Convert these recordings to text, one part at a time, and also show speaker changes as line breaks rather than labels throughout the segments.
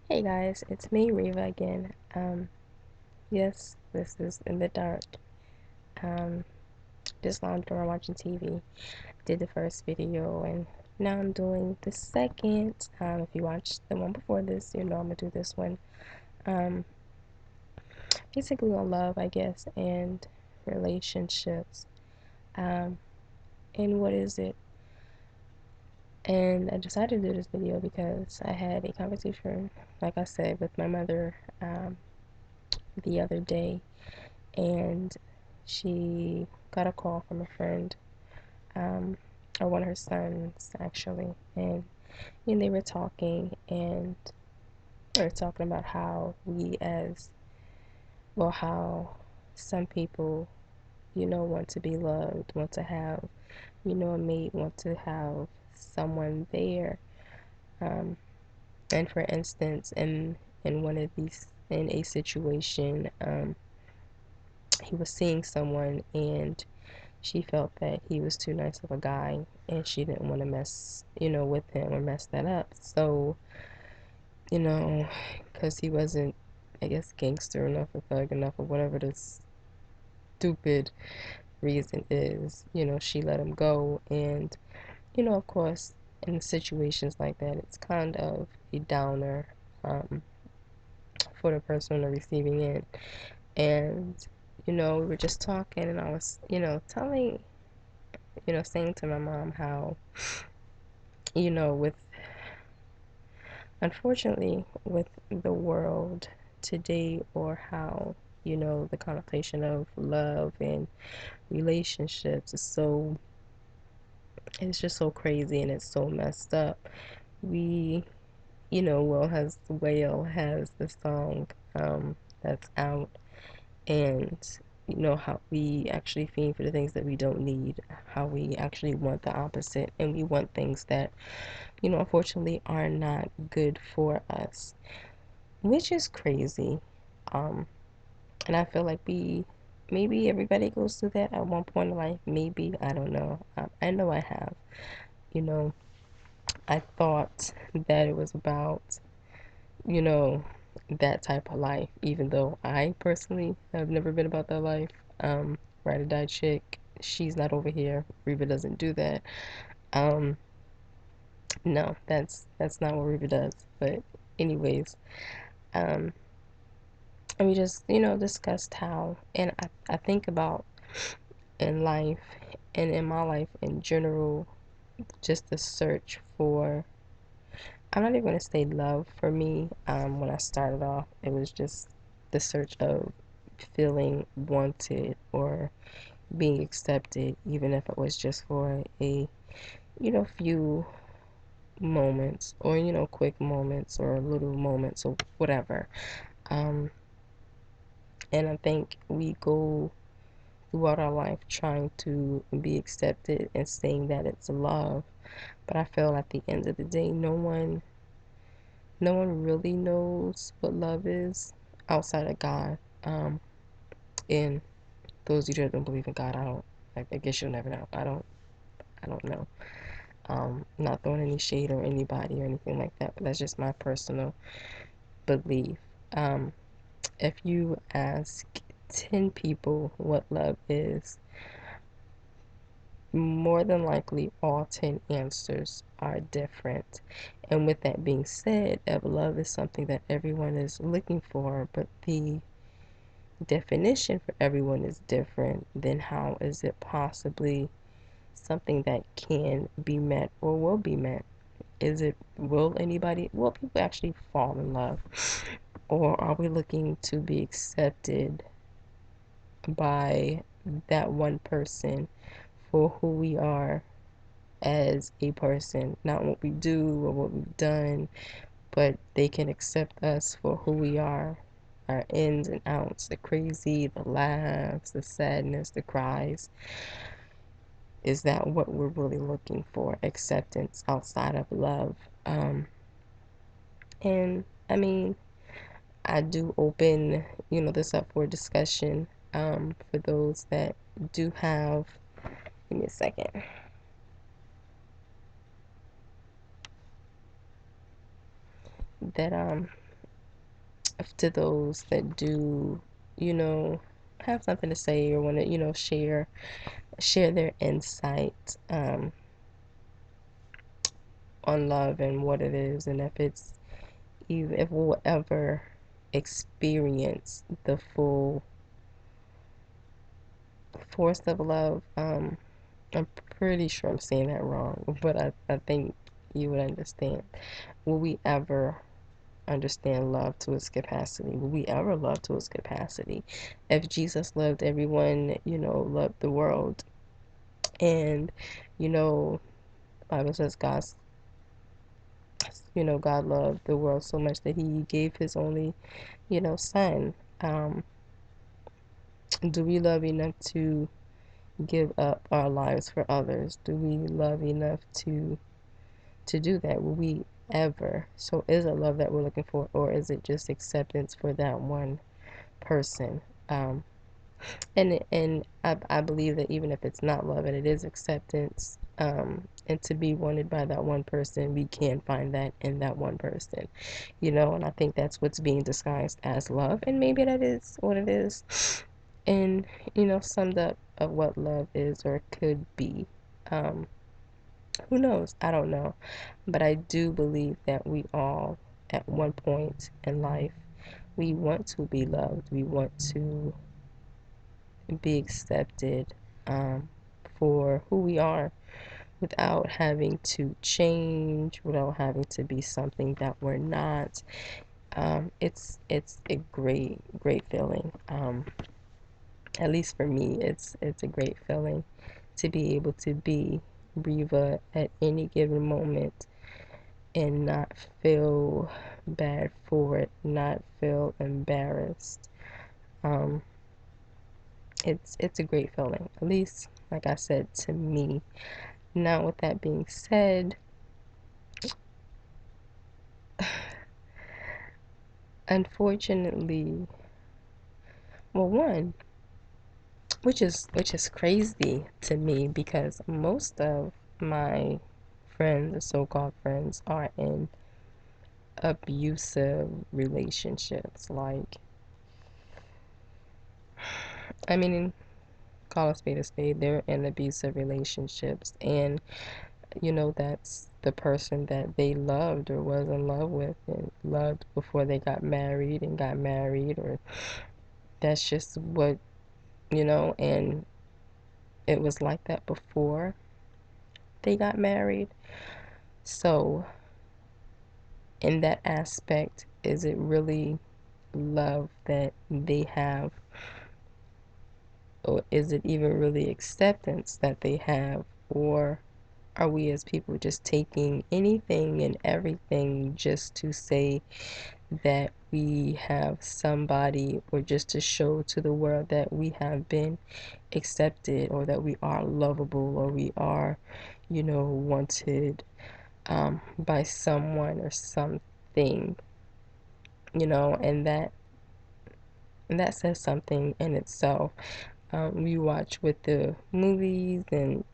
Hey guys, it's me, Riva again. Yes, this is In the Dark. Um, just lounged around watching TV. Did the first video, and now I'm doing the second. If you watched the one before this, you know I'm gonna do this one. Um, basically on love, I guess, and relationships. Um, and what is it? And I decided to do this video because I had a conversation, like I said, with my mother the other day, and she got a call from a friend, um, or one of her sons actually, and they were talking, and they were talking about how how some people, want to be loved, want to have, a mate, want to have someone there. Um, and for instance, in one of these, in a situation, he was seeing someone and she felt that he was too nice of a guy and she didn't want to mess, with him or mess that up. So, you know, because he wasn't, I guess, gangster enough or thug enough or whatever the stupid reason is, she let him go. And, of course, in situations like that, it's kind of a downer um, for the person on the receiving end. And, we were just talking and I was, telling, saying to my mom how, with unfortunately with the world today, or how, the connotation of love and relationships is so, it's just so crazy and it's so messed up. We, Whale has the song that's out, and how we actually fiend for the things that we don't need, how we actually want the opposite, and we want things that, unfortunately are not good for us, which is crazy. Um, and I feel like maybe everybody goes through that at one point in life. Maybe, I don't know. I know I have. You know, I thought that it was about, you know, that type of life, even though I personally have never been about that life. Ride or die chick, she's not over here. Reba doesn't do that. Um, no, that's not what Reba does. But anyways, um, and we just, discussed how, and I think about in life and in my life in general, just the search for, I'm not even going to say love for me. When I started off, it was just the search of feeling wanted or being accepted, even if it was just for a, few moments, or, quick moments or little moments or whatever. Um, and I think we go throughout our life trying to be accepted and saying that it's love. But I feel at the end of the day, no one really knows what love is outside of God. And those of you that don't believe in God, I guess you'll never know. I don't know. Not throwing any shade or anybody or anything like that, but that's just my personal belief. Um, if you ask 10 people what love is, more than likely all 10 answers are different. And with that being said, if love is something that everyone is looking for, but the definition for everyone is different, then how is it possibly something that can be met or will be met? Will people actually fall in love? Or are we looking to be accepted by that one person for who we are as a person, not what we do or what we've done, but they can accept us for who we are, our ins and outs, the crazy, the laughs, the sadness, the cries. Is that what we're really looking for? Acceptance outside of love. And I mean, I do open, this up for discussion, for those that do have, give me a second, that to those that do, you know, have something to say or want to, share their insight on love and what it is, and if we'll ever experience the full force of love. I'm pretty sure I'm saying that wrong, but I think you would understand. Will we ever understand love to its capacity? Will we ever love to its capacity? If Jesus loved everyone, loved the world, and, you know, Bible says God loved the world so much that he gave his only, son. Um, do we love enough to give up our lives for others? Do we love enough to do that? Will we ever? So is it love that we're looking for, or is it just acceptance for that one person? Um, and I believe that even if it's not love and it is acceptance, and to be wanted by that one person, we can find that in that one person, and I think that's what's being disguised as love, and maybe that is what it is, and summed up of what love is or could be. Um, who knows? I don't know. But I do believe that we all, at one point in life, we want to be loved. We want to be accepted for who we are without having to change, without having to be something that we're not. It's a great feeling. At least for me, it's a great feeling to be able to be Reva at any given moment and not feel bad for it, not feel embarrassed. Um, it's a great feeling, at least like I said, to me. Now, with that being said, unfortunately, well, one, which is crazy to me because most of my friends, the so-called friends, are in abusive relationships. Like, I mean, call a spade a spade. They're in abusive relationships, and that's the person that they loved or was in love with and loved before they got married and got married, or that's just what, and it was like that before they got married. So, in that aspect, is it really love that they have, or is it even really acceptance that they have, or are we as people just taking anything and everything just to say that we have somebody, or just to show to the world that we have been accepted, or that we are lovable, or we are, wanted by someone or something, and that says something in itself. We watch with the movies and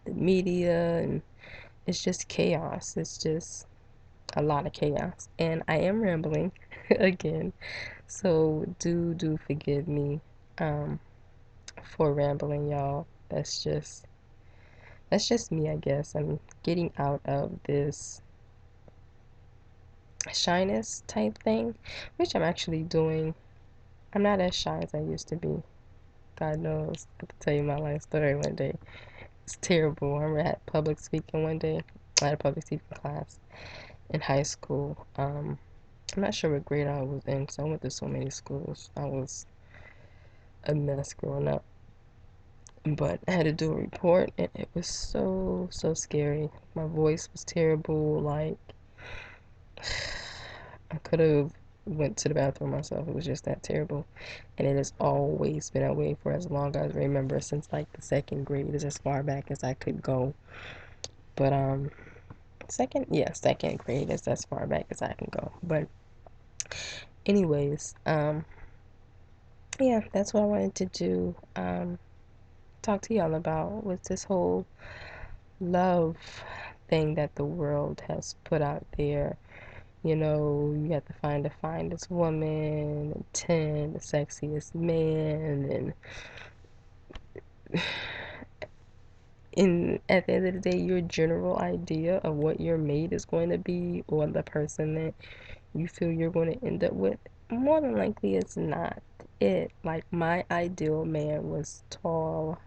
the media, and it's just chaos. It's just a lot of chaos. And I am rambling again. So do forgive me for rambling, y'all. That's just me, I guess. I'm getting out of this shyness type thing, which I'm actually doing. I'm not as shy as I used to be. God knows. I have to tell you my life story one day. It's terrible. I remember I had public speaking one day. I had a public speaking class in high school. I'm not sure what grade I was in, so I went to so many schools. I was a mess growing up. But I had to do a report, and it was so, so scary. My voice was terrible. Like, I could have went to the bathroom myself. It was just that terrible. And it has always been that way for as long as I remember, since like the second grade is as far back as I could go. But second grade is as far back as I can go. But anyways, yeah, that's what I wanted to do. Talk to y'all about was this whole love thing that the world has put out there, You have to find the finest woman, and 10, the sexiest man, and at the end of the day, your general idea of what your mate is going to be, or the person that you feel you're going to end up with, more than likely it's not it. Like, my ideal man was tall,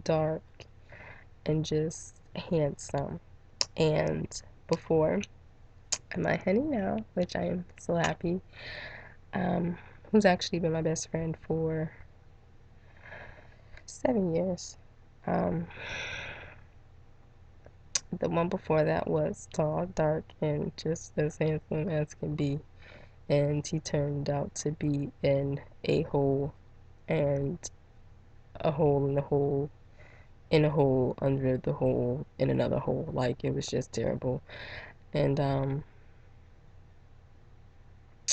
dark, and just handsome. And before, my honey now, which I am so happy, um, who's actually been my best friend for 7 years. Um, the one before that was tall, dark, and just as handsome as can be. And he turned out to be an a-hole, and a hole in a hole in a hole under the hole in another hole. Like, it was just terrible. And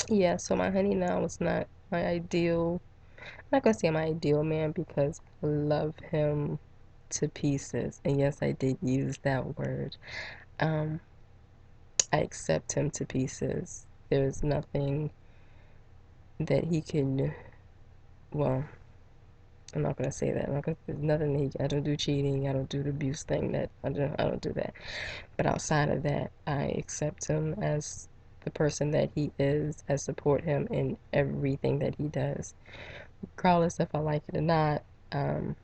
yeah, so my honey now is not my ideal. I'm not gonna say my ideal man, because I love him to pieces. And yes, I did use that word. Um, I accept him to pieces. There's nothing that he can, well, I'm not gonna say that. There's nothing I don't do cheating. I don't do the abuse thing. That I don't do that. But outside of that, I accept him as the person that he is. I support him in everything that he does, regardless if I like it or not. Um,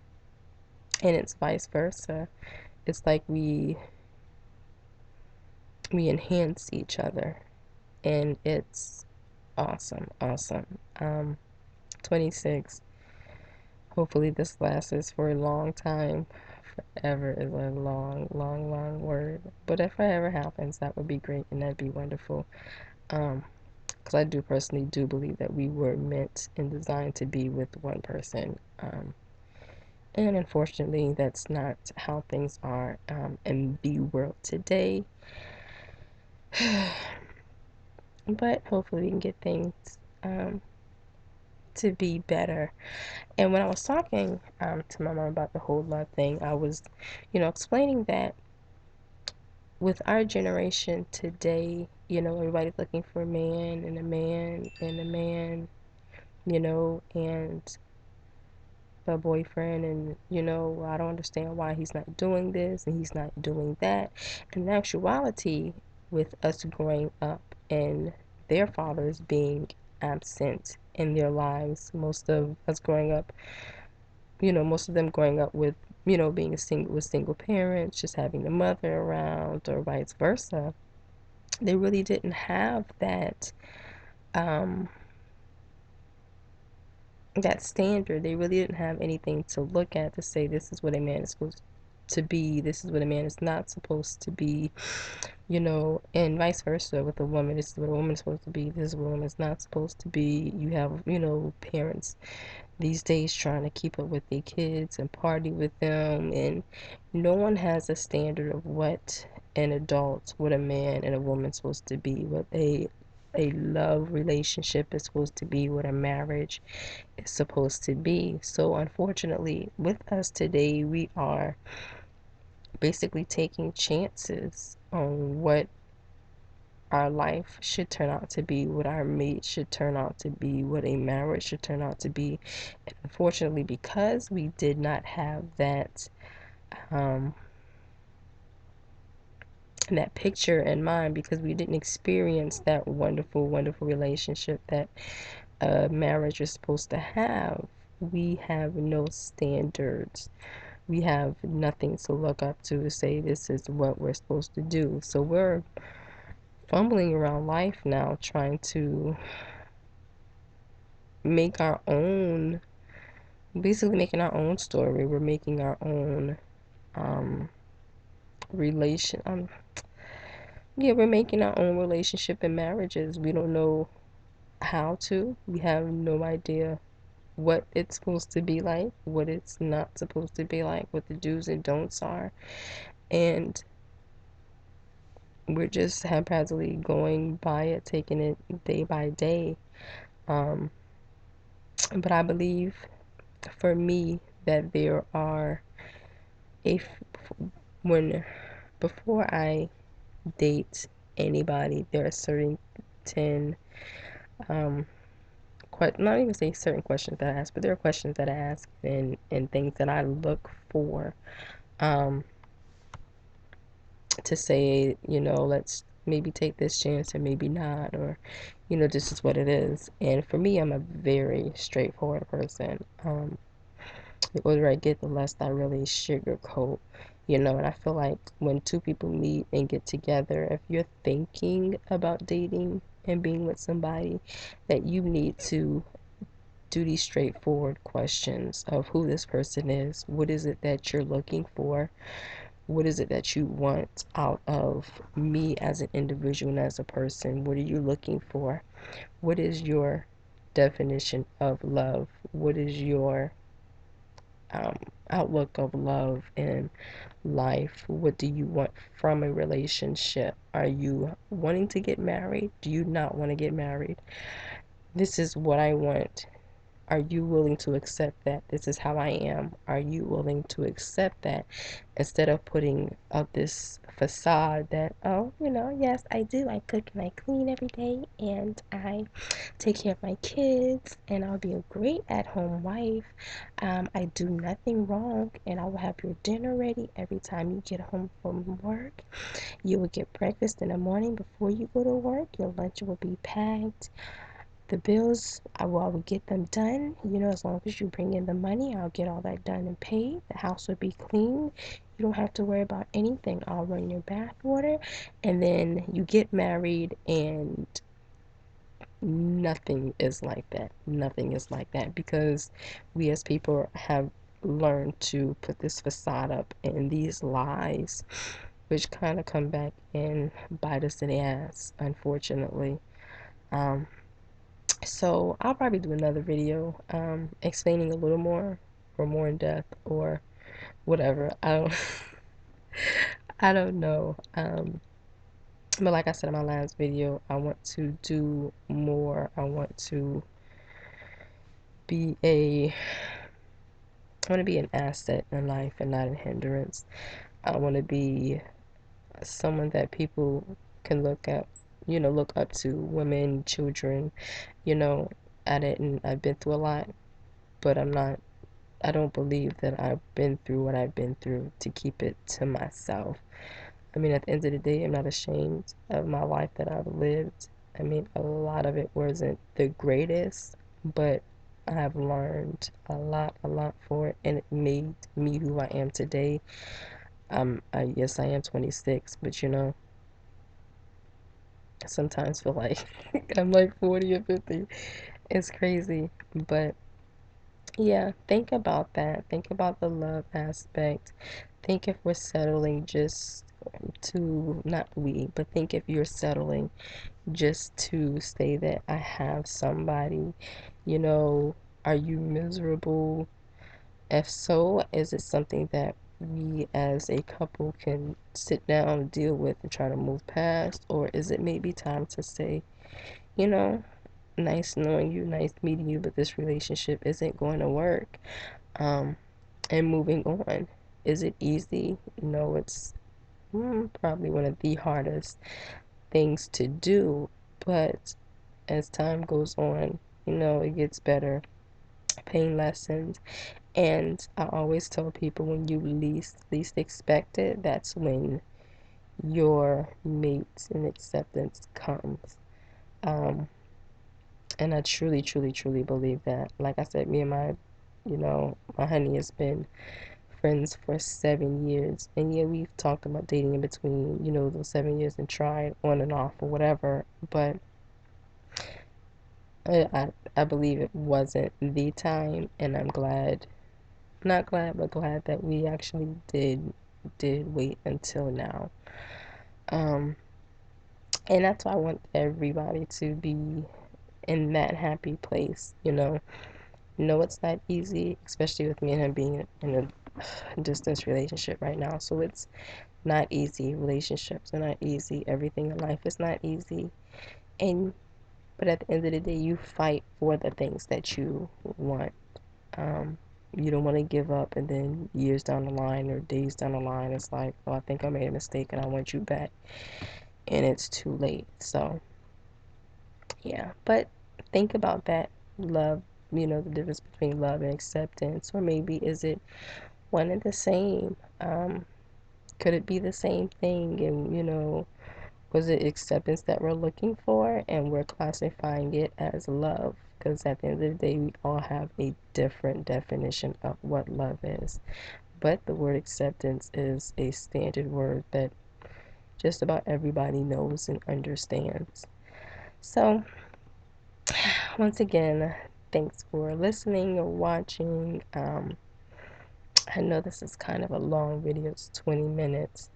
and it's vice versa. It's like we enhance each other, and it's awesome, awesome. 26. Hopefully this lasts for a long time. Forever is a long, long, long word. But if it ever happens, that would be great, and that'd be wonderful. Because I do personally do believe that we were meant and designed to be with one person. And unfortunately, that's not how things are in the world today. But hopefully we can get things um, to be better. And when I was talking to my mom about the whole love thing, I was, explaining that with our generation today, everybody's looking for a man and a man and a man, and a boyfriend, and I don't understand why he's not doing this and he's not doing that. In actuality, with us growing up and their fathers being absent in their lives, most of us growing up, most of them growing up with, being a single with single parents, just having the mother around, or vice versa, they really didn't have um, that standard. They really didn't have anything to look at to say this is what a man is supposed to be, this is what a man is not supposed to be, and vice versa with a woman. This is what a woman is supposed to be, this is what a woman is not supposed to be. You have, parents these days trying to keep up with their kids and party with them, and no one has a standard of what an adult, what a man and a woman is supposed to be, what a love relationship is supposed to be, what a marriage is supposed to be. So unfortunately, with us today, we are basically taking chances on what our life should turn out to be, what our mate should turn out to be, what a marriage should turn out to be. And unfortunately, because we did not have um, that picture in mind, because we didn't experience that wonderful, wonderful relationship that a marriage is supposed to have, we have no standards. We have nothing to look up to say this is what we're supposed to do. So we're fumbling around life now, trying to make our own, basically making our own story. We're making our own um relation yeah, we're making our own relationship and marriages. We don't know how to. We have no idea what it's supposed to be like, what it's not supposed to be like, what the do's and don'ts are. And we're just haphazardly going by it, taking it day by day. Um, but I believe for me that there are, if when before I date anybody, there are certain 10, um, not even say certain questions that I ask, but there are questions that I ask and things that I look for, um, to say, let's maybe take this chance or maybe not, or, this is what it is. And for me, I'm a very straightforward person. The older I get, the less I really sugarcoat, and I feel like when two people meet and get together, if you're thinking about dating and being with somebody, that you need to do these straightforward questions of who this person is, what is it that you're looking for, what is it that you want out of me as an individual and as a person, what are you looking for, what is your definition of love, what is your um, outlook of love and life, what do you want from a relationship, are you wanting to get married, do you not want to get married, this is what I want. Are you willing to accept that this is how I am? Are you willing to accept that instead of putting up this facade that, oh, yes, I do. I cook and I clean every day and I take care of my kids and I'll be a great at-home wife. I do nothing wrong and I will have your dinner ready every time you get home from work. You will get breakfast in the morning before you go to work. Your lunch will be packed. The bills, I will get them done. As long as you bring in the money, I'll get all that done and paid. The house will be clean. You don't have to worry about anything. I'll run your bath water. And then you get married, and nothing is like that. Nothing is like that because we as people have learned to put this facade up and these lies, which kind of come back and bite us in the ass, unfortunately. Um, So I'll probably do another video explaining a little more or more in depth or whatever. I don't know. But like I said in my last video, I want to do more. Be a I want to be an asset in life and not a hindrance. I want to be someone that people can look up to, women, children, you know. I've been through a lot, but I don't believe that I've been through what I've been through to keep it to myself. I mean, at the end of the day, I'm not ashamed of my life that I've lived. I mean, a lot of it wasn't the greatest, but I've learned a lot for it, and it made me who I am today. Yes, I am 26, but I sometimes feel like I'm like 40 or 50. It's crazy, but yeah, think about that. Think about the love aspect. Think if we're settling just to, not we, but think if you're settling just to say that I have somebody, you know, are you miserable? If so, is it something that we as a couple can sit down, deal with, and try to move past? Or is it maybe time to say, you know, nice knowing you, nice meeting you, but this relationship isn't going to work? Um, and moving on. Is it easy? No, it's probably one of the hardest things to do, but as time goes on, it gets better. Pain lessens, and I always tell people when you least expect it, that's when your mate and acceptance comes. Um, and I truly, truly, truly believe that. Like I said, me and my honey has been friends for 7 years, and yeah, we've talked about dating in between, those 7 years and tried on and off or whatever, but I believe it wasn't the time, and I'm glad, not glad, but glad that we actually did wait until now. Um, and that's why I want everybody to be in that happy place, No, it's not easy, especially with me and him being in a distance relationship right now. So it's not easy. Relationships are not easy. Everything in life is not easy. And but at the end of the day, you fight for the things that you want. Um, you don't want to give up, and then years down the line or days down the line, it's like, oh, I think I made a mistake, and I want you back, and it's too late. So Yeah, but think about that love, the difference between love and acceptance, or maybe is it one and the same? Could it be the same thing? And, was it acceptance that we're looking for and we're classifying it as love? Because at the end of the day, we all have a different definition of what love is. But the word acceptance is a standard word that just about everybody knows and understands. So, once again, thanks for listening or watching. I know this is kind of a long video, it's 20 minutes.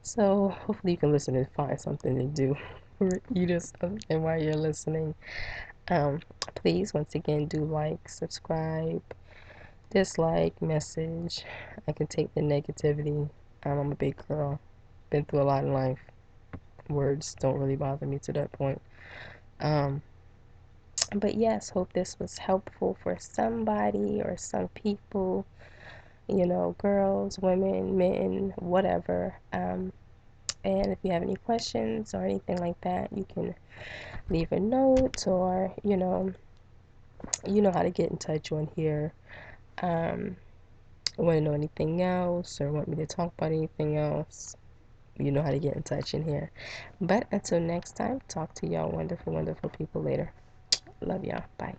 So, hopefully, you can listen and find something to do or eat or something while you're listening. Um, Please, once again, do like, subscribe, dislike, message. I can take the negativity. I'm a big girl, been through a lot in life. Words don't really bother me to that point. Um, but yes, hope this was helpful for somebody or some people, girls, women, men, whatever. And if you have any questions or anything like that, you can leave a note or, you know how to get in touch on here. Um, Want to know anything else or want me to talk about anything else, you know how to get in touch in here. But until next time, talk to y'all wonderful, wonderful people later. Love y'all. Bye.